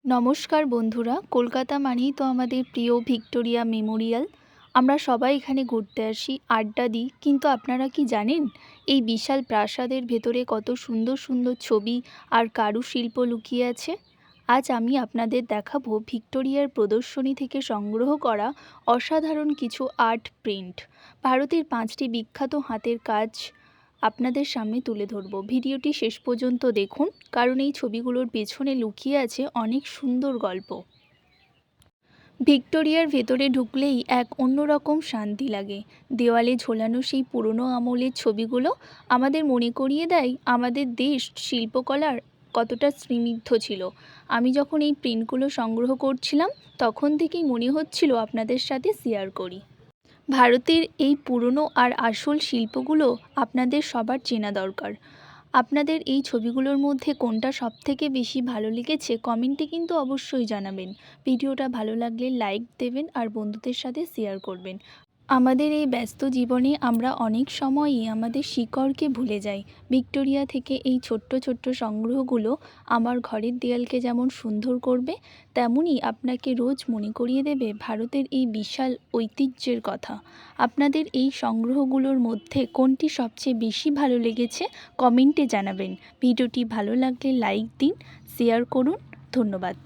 নমস্কার বন্ধুরা, কলকাতা মানেই তো আমাদের প্রিয় ভিক্টোরিয়া মেমোরিয়াল। আমরা সবাই এখানে ঘুরতে আসি, আড্ডা দিই, কিন্তু আপনারা কি জানেন এই বিশাল প্রাসাদের ভেতরে কত সুন্দর সুন্দর ছবি আর কারুশিল্প লুকিয়ে আছে? আজ আমি আপনাদের দেখাবো ভিক্টোরিয়ার প্রদর্শনী থেকে সংগ্রহ করা অসাধারণ কিছু আর্ট প্রিন্ট। ভারতের 5টি বিখ্যাত হাতের কাজ আপনাদের সামনে তুলে ধরব। ভিডিওটি শেষ পর্যন্ত দেখুন, কারণ এই ছবিগুলোর পেছনে লুকিয়ে আছে অনেক সুন্দর গল্প। ভিক্টোরিয়ার ভেতরে ঢুকলেই এক অন্যরকম শান্তি লাগে। দেওয়ালে ঝোলানো সেই পুরনো আমলের ছবিগুলো আমাদের মনে করিয়ে দেয় আমাদের দেশ শিল্পকলার কতটা সমৃদ্ধ ছিল। আমি যখন এই প্রিন্টগুলো সংগ্রহ করছিলাম, তখন থেকেই মনে হচ্ছিল আপনাদের সাথে শেয়ার করি। ভারতের এই পুরনো আর আসল শিল্পগুলো আপনাদের সবার চেনা দরকার। আপনাদের এই ছবিগুলোর মধ্যে কোনটা সবথেকে বেশি ভালো লেগেছে কমেন্টে কিন্তু অবশ্যই জানাবেন। ভিডিওটা ভালো লাগলে লাইক দেবেন আর বন্ধুদের সাথে শেয়ার করবেন। আমাদের এই ব্যস্ত জীবনে আমরা অনেক সময়ই আমাদের শিকড়কে ভুলে যাই। ভিক্টোরিয়া থেকে এই ছোট্ট ছোট্ট সংগ্রহগুলো আমার ঘরের দেয়ালকে যেমন সুন্দর করবে, তেমনই আপনাকে রোজ মনে করিয়ে দেবে ভারতের এই বিশাল ঐতিহ্যের কথা। আপনাদের এই সংগ্রহগুলোর মধ্যে কোনটি সবচেয়ে বেশি ভালো লেগেছে কমেন্টে জানাবেন। ভিডিওটি ভালো লাগলে লাইক দিন, শেয়ার করুন। ধন্যবাদ।